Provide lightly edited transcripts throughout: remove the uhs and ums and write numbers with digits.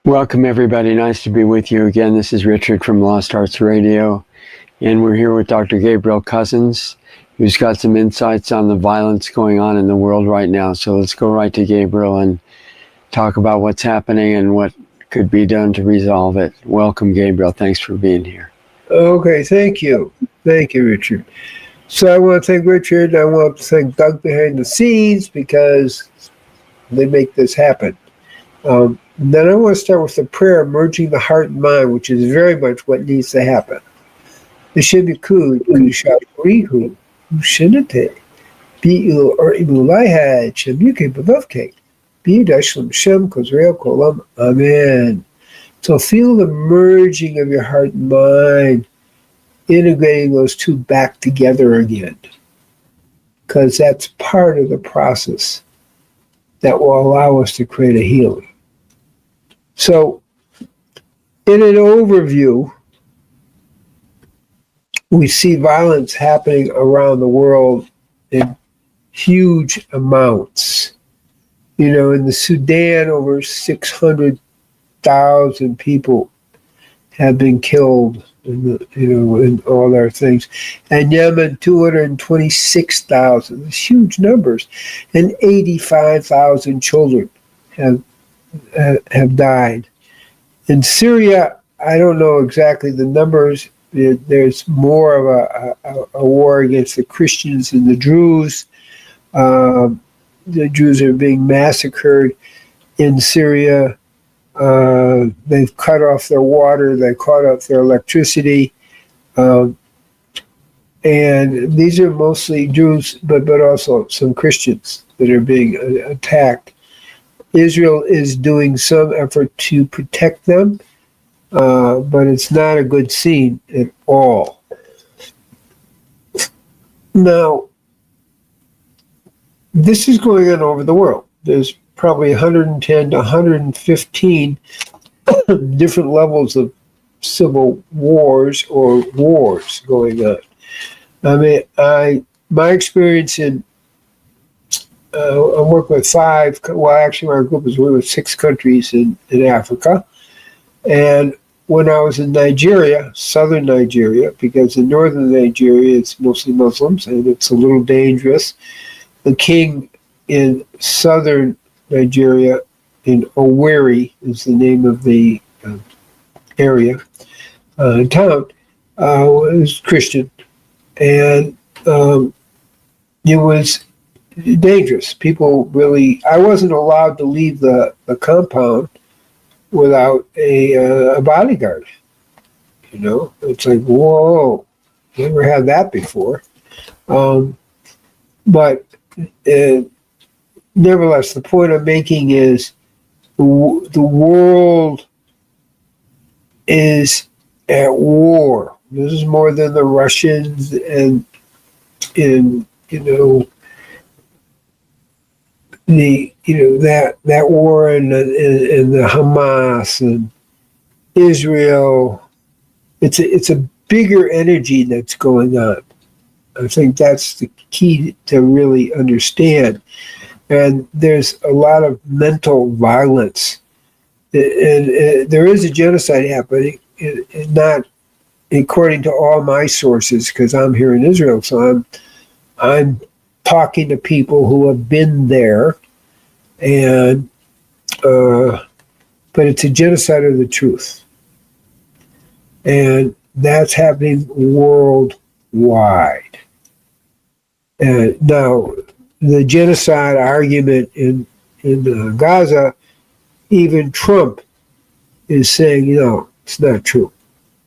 Welcome, everybody. Nice to be with you again. This is Richard from Lost Arts Radio, and we're here with Dr. Gabriel Cousens, who's got some insights on the violence going on in the world right now. So let's go right to Gabriel and talk about what's happening and what could be done to resolve it. Welcome, Gabriel. Thanks for being here. Okay, thank you. Thank you, Richard. So I want to thank Richard. I want to thank Doug behind the scenes because they make this happen. Then I want to start with the prayer, merging the heart and mind, which is very much what needs to happen. Bishibikud, Kushakrihu, Ushinate, Bi'il or Imulaiha, Chemuke Badovke, Bidashlam Shem, Kozrael Kolam, Amen. So feel the merging of your heart and mind, integrating those two back together again, because that's part of the process that will allow us to create a healing. So, in an overview, we see violence happening around the world in huge amounts. You know, in the Sudan, over 600,000 people have been killed in all their things. And Yemen, 226,000, huge numbers. And 85,000 children have died. In Syria, I don't know exactly the numbers. There's more of a war against the Christians and the Druze. The Jews are being massacred in Syria. They've cut off their water. They cut off their electricity. And these are mostly Jews, but also some Christians that are being attacked. Israel is doing some effort to protect them, but it's not a good scene at all. Now, this is going on over the world. There's probably 110 to 115 different levels of civil wars or wars going on. I mean, my experience in I work with our group is with 6 countries in Africa. And when I was in Nigeria, southern Nigeria, because in northern Nigeria it's mostly Muslims and it's a little dangerous, the king in southern Nigeria, in Owerri is the name of the area, town, was Christian. And it was dangerous. People really, I wasn't allowed to leave the compound without a bodyguard. You know, it's like, whoa, never had that before. But nevertheless, the point I'm making is the world is at war. This is more than the Russians and that war and the Hamas and Israel. It's a bigger energy that's going on. I think that's the key to really understand. And there's a lot of mental violence, and there is a genocide happening. Not according to all my sources, because I'm here in Israel, so I'm talking to people who have been there, and but it's a genocide of the truth, and that's happening worldwide. And now, the genocide argument in Gaza, even Trump is saying, it's not true.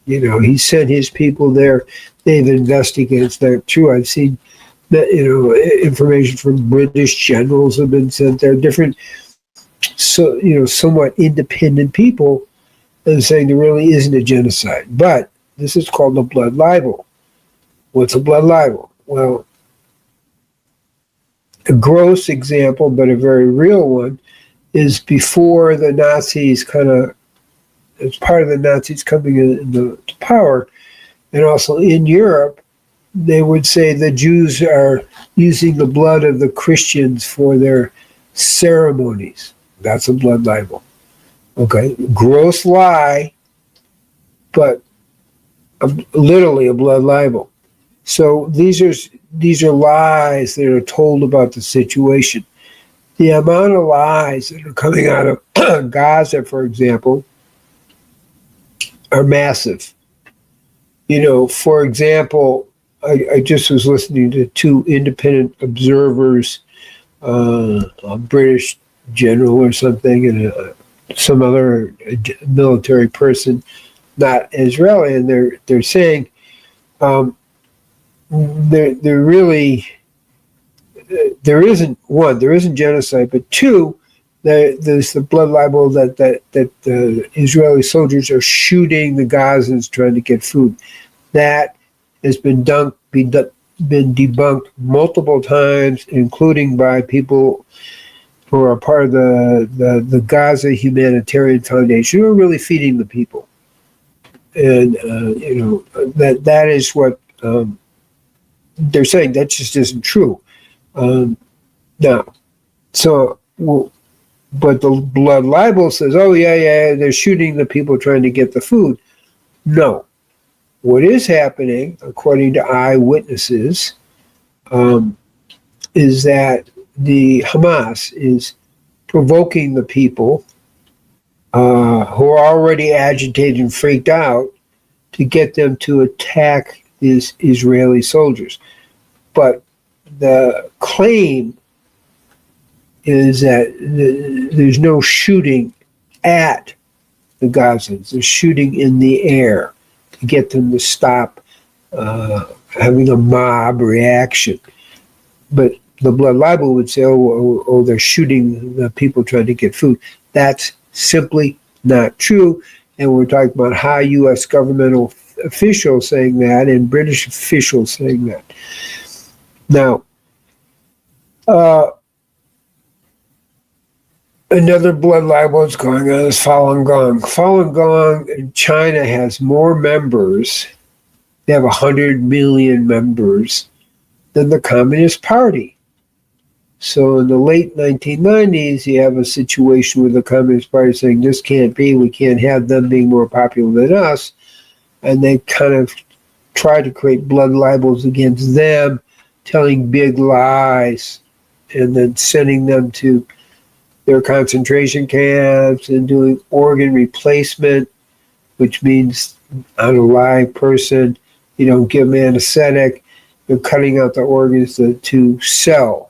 He sent his people there. They've investigated. It's not true. I've seen that, information from British generals have been sent there. Different, somewhat independent people, and saying there really isn't a genocide. But this is called a blood libel. What's a blood libel? Well, a gross example, but a very real one, is before the Nazis as part of the Nazis coming into power, and also in Europe, they would say the Jews are using the blood of the Christians for their ceremonies. That's a blood libel. Okay, gross lie, but literally a blood libel. So these are lies that are told about the situation. The amount of lies that are coming out of Gaza, for example, are massive. For example, I just was listening to two independent observers, a British general or something, and some other military person, not Israeli, and they're saying they're really there isn't genocide, but two, there's the blood libel that Israeli soldiers are shooting the Gazans trying to get food. That has been debunked multiple times, including by people who are part of the Gaza Humanitarian Foundation, who are really feeding the people. And that is what they're saying. That just isn't true. Now, so but the blood libel says, oh yeah, they're shooting the people trying to get the food. No. What is happening, according to eyewitnesses, is that the Hamas is provoking the people who are already agitated and freaked out to get them to attack these Israeli soldiers. But the claim is that there's no shooting at the Gazans. They're shooting in the air to get them to stop having a mob reaction. But the blood libel would say, oh, they're shooting the people trying to get food. That's simply not true. And we're talking about high U.S. governmental officials saying that and British officials saying that. Now, another blood libel that's going on is Falun Gong. Falun Gong in China has more members. They have 100 million members than the Communist Party. So in the late 1990s, you have a situation with the Communist Party saying, this can't be, we can't have them being more popular than us. And they kind of try to create blood libels against them, telling big lies, and then sending them to their concentration camps and doing organ replacement, which means on a live person, you don't give them anesthetic, you're cutting out the organs to sell.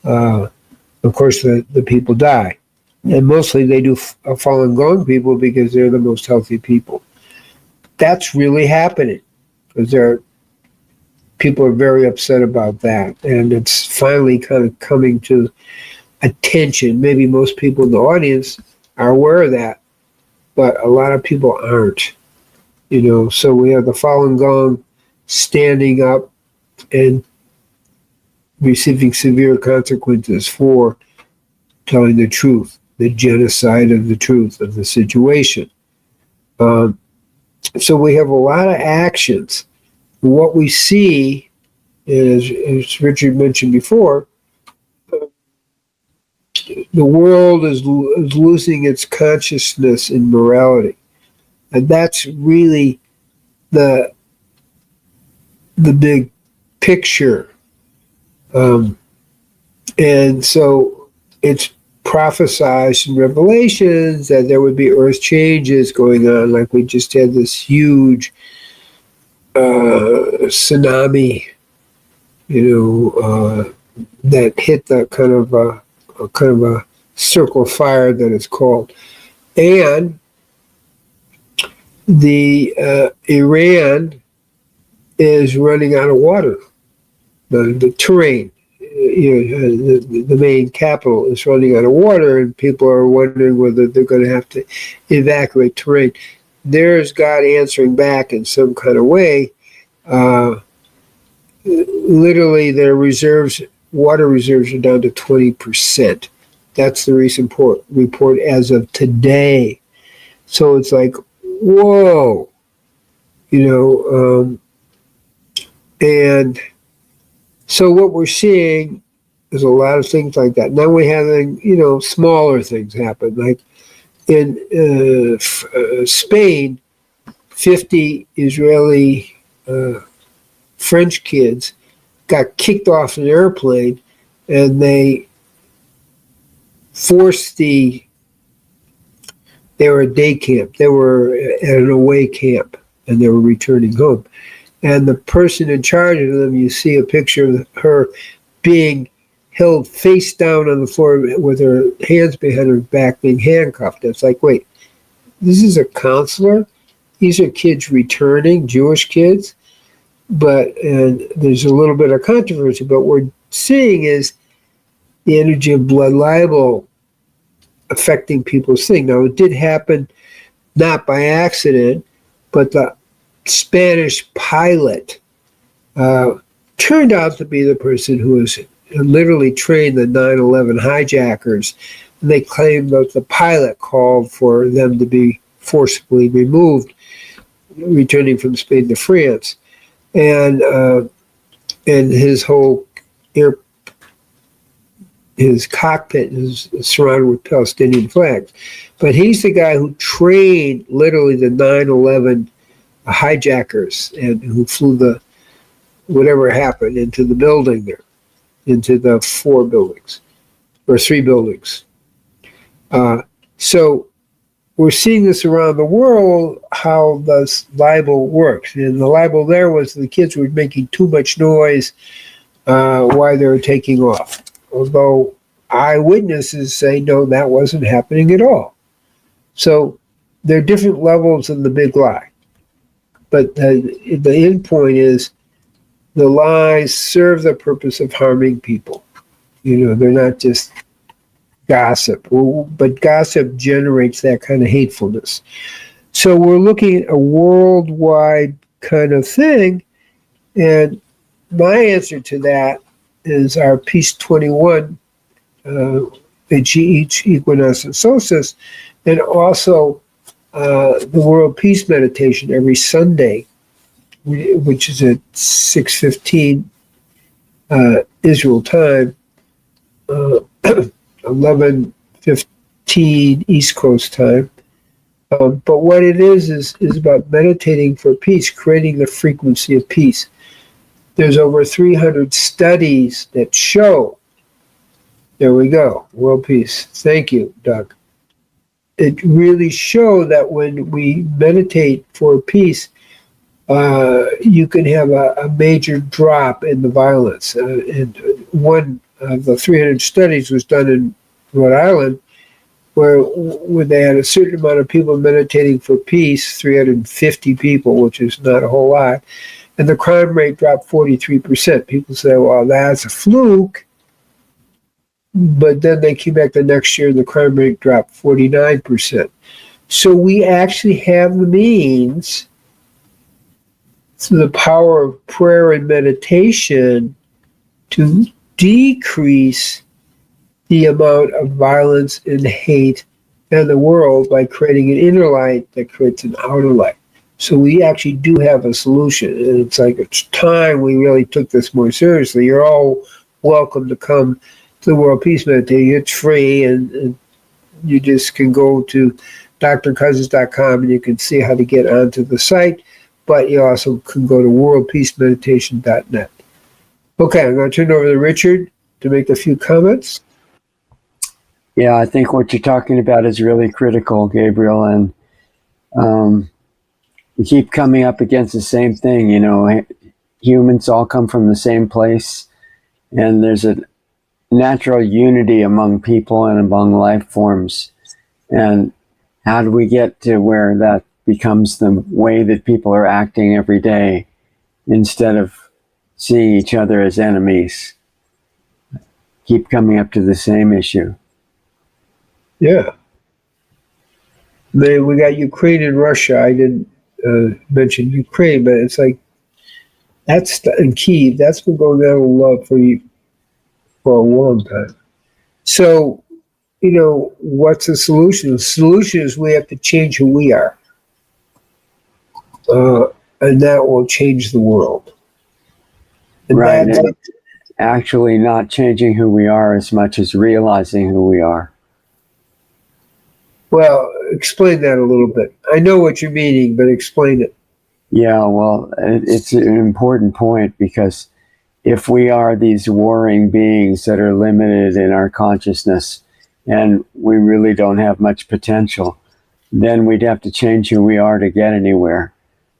Of course, the people die. And mostly they do Falun Gong people because they're the most healthy people. That's really happening because people are very upset about that. And it's finally kind of coming to attention. Maybe most people in the audience are aware of that, but a lot of people aren't. So we have the Falun Gong standing up and receiving severe consequences for telling the truth, the genocide of the truth of the situation. So we have a lot of actions. What we see, as Richard mentioned before, the world is losing its consciousness in morality. And that's really the big picture. And so it's prophesized in Revelations that there would be earth changes going on, like we just had this huge tsunami, that hit the kind of a circle of fire that it's called. And the Iran is running out of water. The terrain, the main capital is running out of water, and people are wondering whether they're going to have to evacuate terrain. There's God answering back in some kind of way. Literally, their water reserves are down to 20%. That's the recent report as of today. So it's like, whoa, and so what we're seeing is a lot of things like that. Now we're having, smaller things happen, like in Spain, 50 Israeli French kids got kicked off an airplane, and they forced they were at day camp. They were at an away camp, and they were returning home. And the person in charge of them, you see a picture of her being held face down on the floor with her hands behind her back, being handcuffed. It's like, wait, this is a counselor? These are kids returning, Jewish kids? And there's a little bit of controversy, but what we're seeing is the energy of blood libel affecting people's thing. Now, it did happen not by accident, but the Spanish pilot turned out to be the person who was literally trained the 9/11 hijackers. And they claimed that the pilot called for them to be forcibly removed, returning from Spain to France. And his whole his cockpit is surrounded with Palestinian flags. But he's the guy who trained literally the 9/11 hijackers and who flew the whatever happened into the building there, into the 4 buildings or 3 buildings. So we're seeing this around the world, how this libel works. And the libel there was the kids were making too much noise while they were taking off. Although eyewitnesses say, no, that wasn't happening at all. So there are different levels of the big lie. But the end point is the lies serve the purpose of harming people. They're not just gossip, but gossip generates that kind of hatefulness. So we're looking at a worldwide kind of thing, and my answer to that is our Peace 21, each equinox and solstice, and also the World Peace Meditation every Sunday, which is at 6:15 Israel time, 11:15 East Coast time. But what it is about meditating for peace, creating the frequency of peace. There's over 300 studies that show, there we go, world peace. Thank you, Doug. It really shows that when we meditate for peace, you can have a major drop in the violence. And one of the 300 studies was done in Rhode Island, where when they had a certain amount of people meditating for peace, 350 people, which is not a whole lot, and the crime rate dropped 43%. People say, well, that's a fluke. But then they came back the next year and the crime rate dropped 49%. So we actually have the means, through the power of prayer and meditation, to decrease the amount of violence and hate in the world by creating an inner light that creates an outer light. So we actually do have a solution. And it's like, it's time we really took this more seriously. You're all welcome to come to the World Peace Meditation. It's free, and you just can go to drcousens.com and you can see how to get onto the site, but you also can go to worldpeacemeditation.net. Okay, I'm going to turn it over to Richard to make a few comments. Yeah, I think what you're talking about is really critical, Gabriel, and we keep coming up against the same thing. Humans all come from the same place, and there's a natural unity among people and among life forms. And how do we get to where that becomes the way that people are acting every day instead of seeing each other as enemies? Keep coming up to the same issue. Yeah. We got Ukraine and Russia. I didn't mention Ukraine, but it's like, that's in Kyiv. That's been going on in love for a long time. So, what's the solution? The solution is we have to change who we are. And that will change the world. And right. And actually not changing who we are as much as realizing who we are. Well, explain that a little bit. I know what you're meaning, but explain it. Yeah, well, it's an important point, because if we are these warring beings that are limited in our consciousness and we really don't have much potential, then we'd have to change who we are to get anywhere.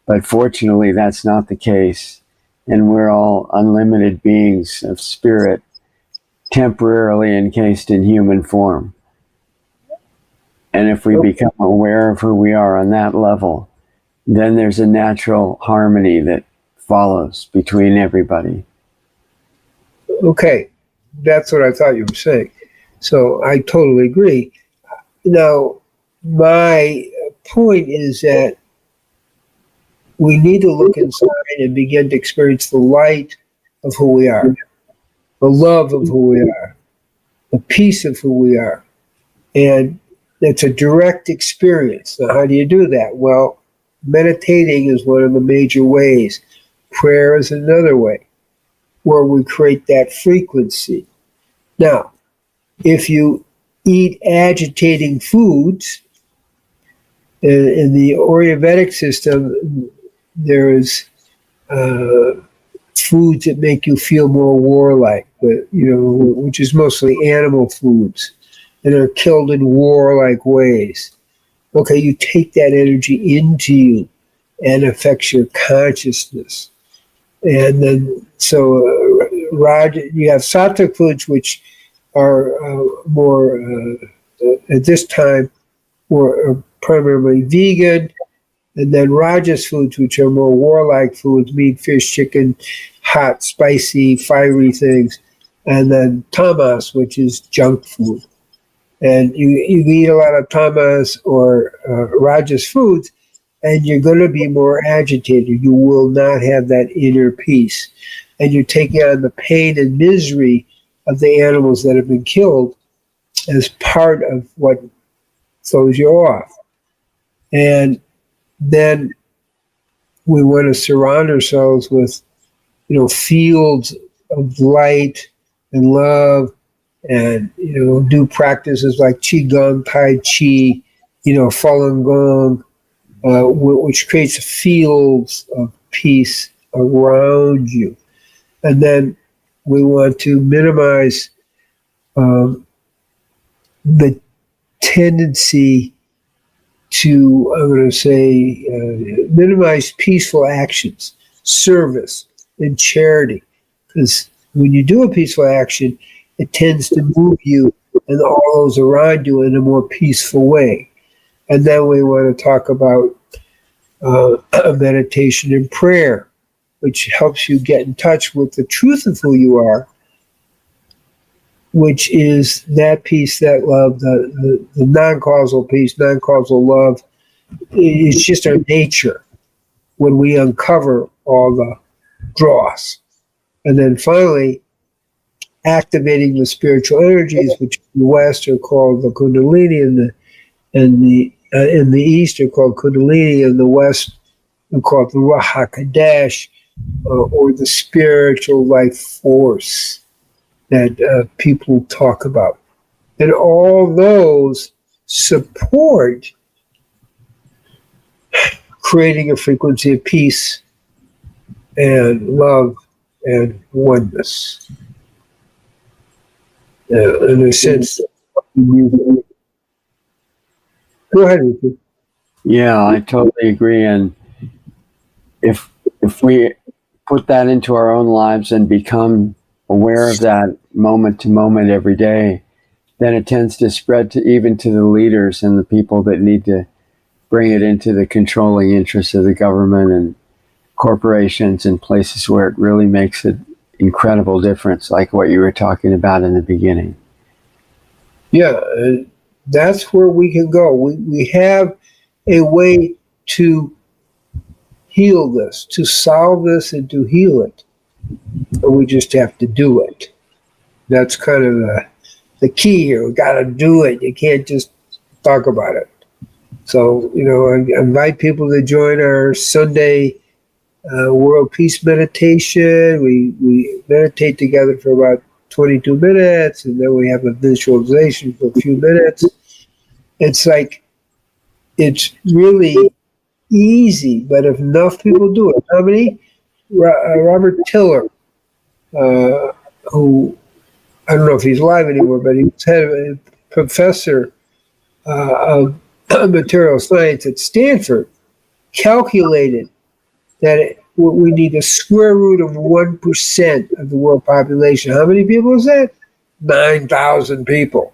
But fortunately, that's not the case. And we're all unlimited beings of spirit, temporarily encased in human form. And if we become aware of who we are on that level, then there's a natural harmony that follows between everybody. Okay, that's what I thought you were saying. So I totally agree. Now, my point is that we need to look inside and begin to experience the light of who we are, the love of who we are, the peace of who we are. And it's a direct experience. Now, how do you do that? Well, meditating is one of the major ways. Prayer is another way, where we create that frequency. Now, if you eat agitating foods, in the Ayurvedic system, there's foods that make you feel more warlike, but which is mostly animal foods, and are killed in warlike ways. Okay, you take that energy into you and affects your consciousness. And then, so you have sattvic foods, which are more, at this time, more primarily vegan, and then rajas foods, which are more warlike foods, meat, fish, chicken, hot, spicy, fiery things, and then tamas, which is junk food. And you eat a lot of tamas or rajas foods, and you're going to be more agitated. You will not have that inner peace. And you're taking on the pain and misery of the animals that have been killed as part of what throws you off. And then we want to surround ourselves with, fields of light and love, and, do practices like Qigong, Tai Chi, Falun Gong, which creates fields of peace around you. And then we want to minimize the tendency to, I'm going to say, minimize peaceful actions, service, and charity. Because when you do a peaceful action, it tends to move you and all those around you in a more peaceful way. And then we want to talk about meditation and prayer, which helps you get in touch with the truth of who you are, which is that peace, that love, the non-causal peace, non-causal love. It's just our nature when we uncover all the dross. And then finally, activating the spiritual energies, which in the West are called the Kundalini, and in the East are called Kundalini, and the West are called the Ruach HaKodesh, or the spiritual life force that people talk about. And all those support creating a frequency of peace and love and oneness. In a sense, go ahead, Richard. Yeah, I totally agree. And if we put that into our own lives and become aware of that moment to moment every day, then it tends to spread even to the leaders and the people that need to bring it into the controlling interests of the government and corporations and places where it really makes an incredible difference, like what you were talking about in the beginning. Yeah, that's where we can go. We have a way to heal this, to solve this and to heal it. But we just have to do it. That's kind of the key here. We got to do it. You can't just talk about it. So, I invite people to join our Sunday World Peace Meditation. We meditate together for about 22 minutes, and then we have a visualization for a few minutes. It's like it's really easy, but if enough people do it, how many? Robert Tiller, who I don't know if he's alive anymore, but he was head of a professor of material science at Stanford, calculated that we need a square root of 1% of the world population. How many people is that? 9,000 people.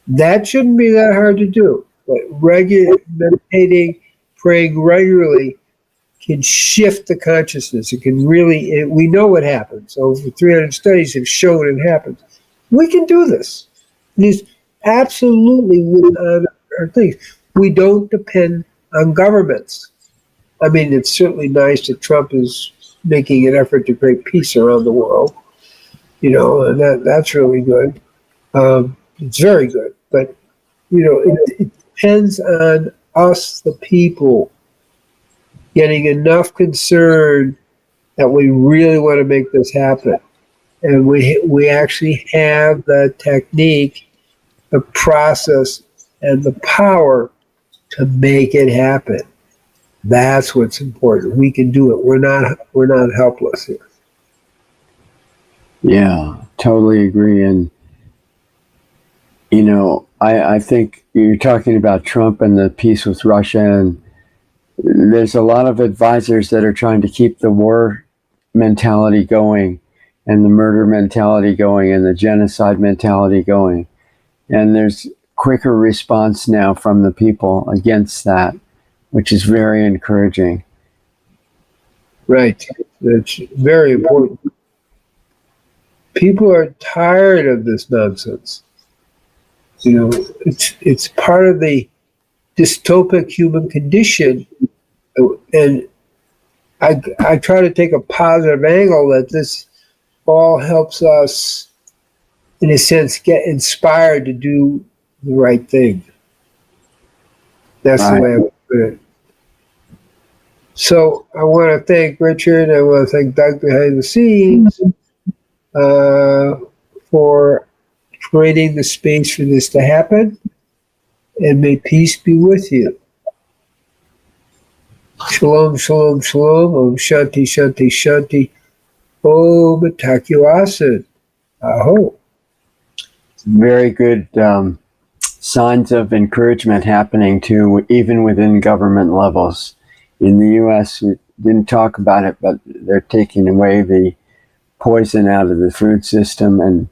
That shouldn't be that hard to do. But meditating, praying regularly can shift the consciousness. It can really, we know what happens. Over 300 studies have shown it happens. We can do this. And it's absolutely within our things. We don't depend on governments. I mean, it's certainly nice that Trump is making an effort to create peace around the world, and that's really good. It's very good. But, it depends on us, the people, getting enough concerned that we really want to make this happen. And we actually have the technique, the process, and the power to make it happen. That's what's important. We can do it. We're not helpless here. Yeah, totally agree. And I think you're talking about Trump and the peace with Russia, and there's a lot of advisors that are trying to keep the war mentality going and the murder mentality going and the genocide mentality going. And there's quicker response now from the people against that, which is very encouraging. Right. That's very important. People are tired of this nonsense. It's part of the dystopic human condition. And I try to take a positive angle that this all helps us, in a sense, get inspired to do the right thing. That's right. The way I would put it. So I want to thank Richard. I want to thank Doug behind the scenes for creating the space for this to happen. And may peace be with you. Shalom, shalom, shalom. Om Shanti, Shanti, Shanti. Om Takiwasan. Aho. Very good signs of encouragement happening too, even within government levels. In the U.S., we didn't talk about it, but they're taking away the poison out of the food system and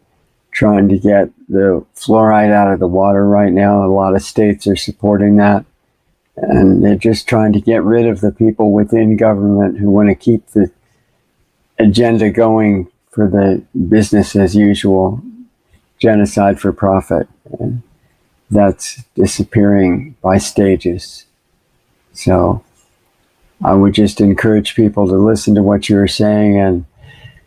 trying to get the fluoride out of the water right now. A lot of states are supporting that. And they're just trying to get rid of the people within government who want to keep the agenda going for the business as usual, genocide for profit. And that's disappearing by stages. So I would just encourage people to listen to what you're saying and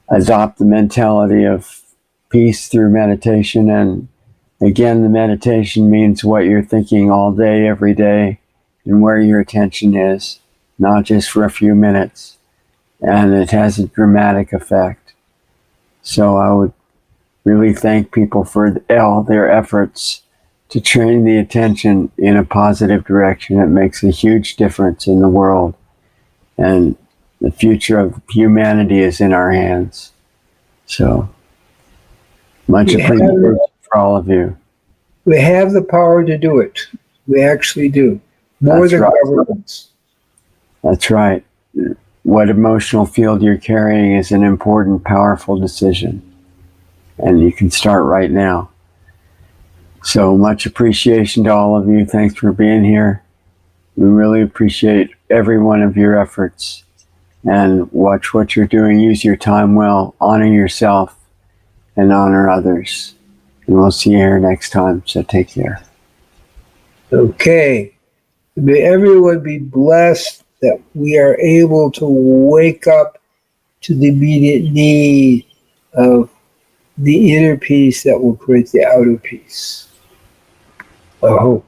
adopt the mentality of peace through meditation. And again, the meditation means what you're thinking all day, every day, and where your attention is, not just for a few minutes. And it has a dramatic effect. So I would really thank people for all their efforts to train the attention in a positive direction. It makes a huge difference in the world. And the future of humanity is in our hands. So much appreciation for all of you. We have the power to do it. We actually do. More than governments. That's right. What emotional field you're carrying is an important, powerful decision. And you can start right now. So much appreciation to all of you. Thanks for being here. We really appreciate every one of your efforts. And watch what you're doing. Use your time well. Honor yourself and honor others. And we'll see you here next time. So take care. Okay. May everyone be blessed that we are able to wake up to the immediate need of the inner peace that will create the outer peace. I hope.